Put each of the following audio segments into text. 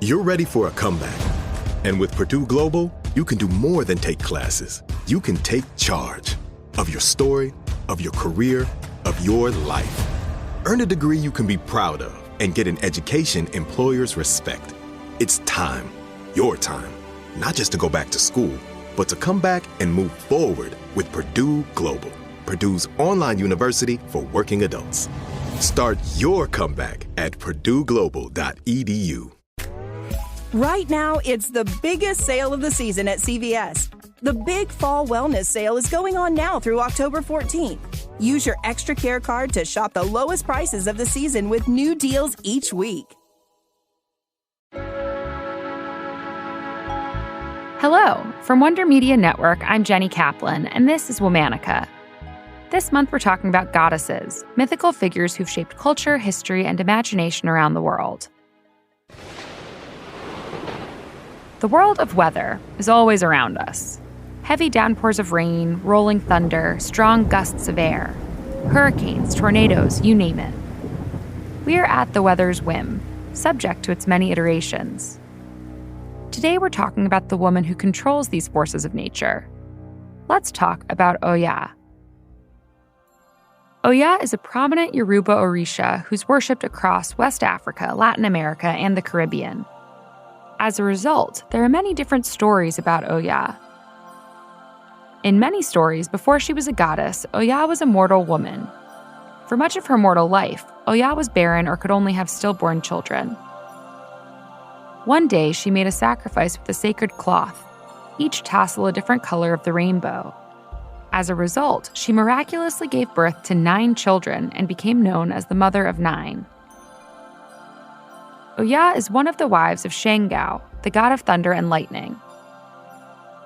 You're ready for a comeback. And with Purdue Global, you can do more than take classes. You can take charge of your story, of your career, of your life. Earn a degree you can be proud of and get an education employers respect. It's time, your time, not just to go back to school, but to come back and move forward with Purdue Global, Purdue's online university for working adults. Start your comeback at purdueglobal.edu. Right now, it's the biggest sale of the season at CVS. The Big Fall Wellness Sale is going on now through October 14th. Use your Extra Care card to shop the lowest prices of the season with new deals each week. Hello, from Wonder Media Network, I'm Jenny Kaplan, and this is Womanica. This month we're talking about goddesses, mythical figures who've shaped culture, history, and imagination around the world. The world of weather is always around us. Heavy downpours of rain, rolling thunder, strong gusts of air, hurricanes, tornadoes, you name it. We are at the weather's whim, subject to its many iterations. Today we're talking about the woman who controls these forces of nature. Let's talk about Oya. Oya is a prominent Yoruba Orisha who's worshipped across West Africa, Latin America, and the Caribbean. As a result, there are many different stories about Oya. In many stories, before she was a goddess, Oya was a mortal woman. For much of her mortal life, Oya was barren or could only have stillborn children. One day, she made a sacrifice with a sacred cloth, each tassel a different color of the rainbow. As a result, she miraculously gave birth to 9 children and became known as the Mother of 9. Oya is one of the wives of Shangao, the god of thunder and lightning.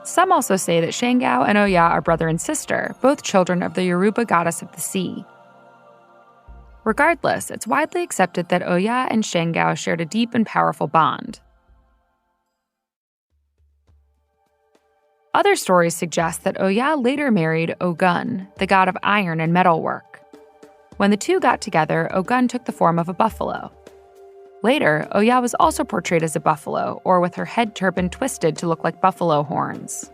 Some also say that Shangao and Oya are brother and sister, both children of the Yoruba goddess of the sea. Regardless, it's widely accepted that Oya and Shangao shared a deep and powerful bond. Other stories suggest that Oya later married Ogun, the god of iron and metalwork. When the two got together, Ogun took the form of a buffalo. Later, Oya was also portrayed as a buffalo, or with her head turban twisted to look like buffalo horns.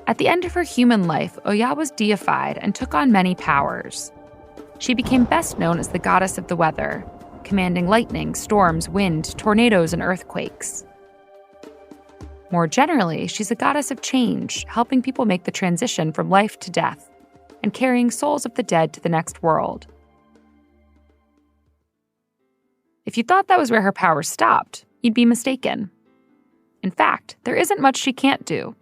At the end of her human life, Oya was deified and took on many powers. She became best known as the goddess of the weather, commanding lightning, storms, wind, tornadoes, and earthquakes. More generally, she's a goddess of change, helping people make the transition from life to death, and carrying souls of the dead to the next world. If you thought that was where her powers stopped, you'd be mistaken. In fact, there isn't much she can't do.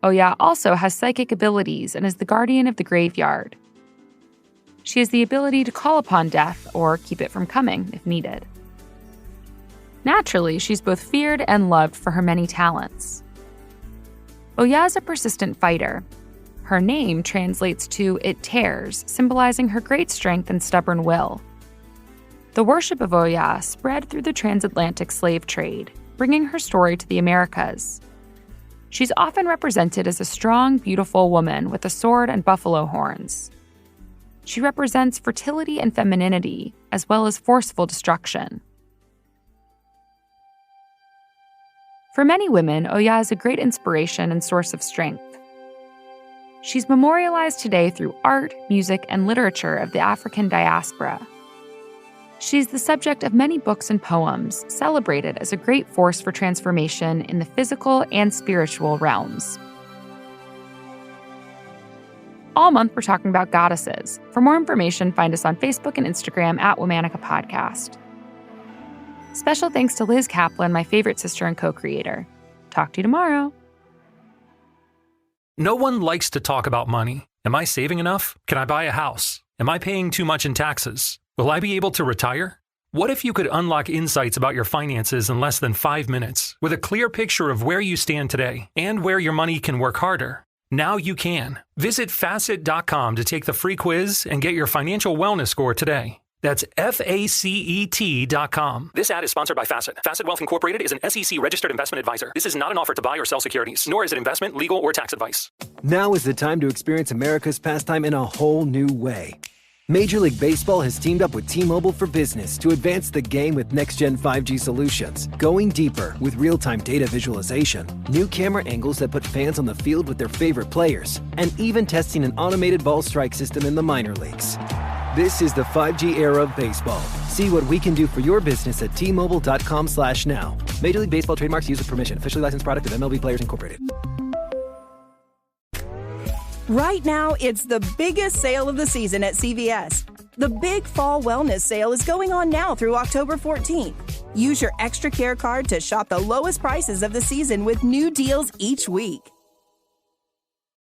Oya also has psychic abilities and is the guardian of the graveyard. She has the ability to call upon death or keep it from coming if needed. Naturally, she's both feared and loved for her many talents. Oya is a persistent fighter. Her name translates to "it tears," symbolizing her great strength and stubborn will. The worship of Oya spread through the transatlantic slave trade, bringing her story to the Americas. She's often represented as a strong, beautiful woman with a sword and buffalo horns. She represents fertility and femininity, as well as forceful destruction. For many women, Oya is a great inspiration and source of strength. She's memorialized today through art, music, and literature of the African diaspora. She's the subject of many books and poems, celebrated as a great force for transformation in the physical and spiritual realms. All month, we're talking about goddesses. For more information, find us on Facebook and Instagram at Womanica Podcast. Special thanks to Liz Kaplan, my favorite sister and co-creator. Talk to you tomorrow. No one likes to talk about money. Am I saving enough? Can I buy a house? Am I paying too much in taxes? Will I be able to retire? What if you could unlock insights about your finances in less than 5 minutes with a clear picture of where you stand today and where your money can work harder? Now you can. Visit Facet.com to take the free quiz and get your financial wellness score today. That's FACET.com. This ad is sponsored by Facet. Facet Wealth Incorporated is an SEC-registered investment advisor. This is not an offer to buy or sell securities, nor is it investment, legal, or tax advice. Now is the time to experience America's pastime in a whole new way. Major League Baseball has teamed up with T-Mobile for Business to advance the game with next-gen 5G solutions, going deeper with real-time data visualization, new camera angles that put fans on the field with their favorite players, and even testing an automated ball strike system in the minor leagues. This is the 5G era of baseball. See what we can do for your business at T-Mobile.com/now. Major League Baseball trademarks used with permission. Officially licensed product of MLB Players Incorporated. Right now, it's the biggest sale of the season at CVS. The Big Fall Wellness Sale is going on now through October 14th. Use your Extra Care card to shop the lowest prices of the season with new deals each week.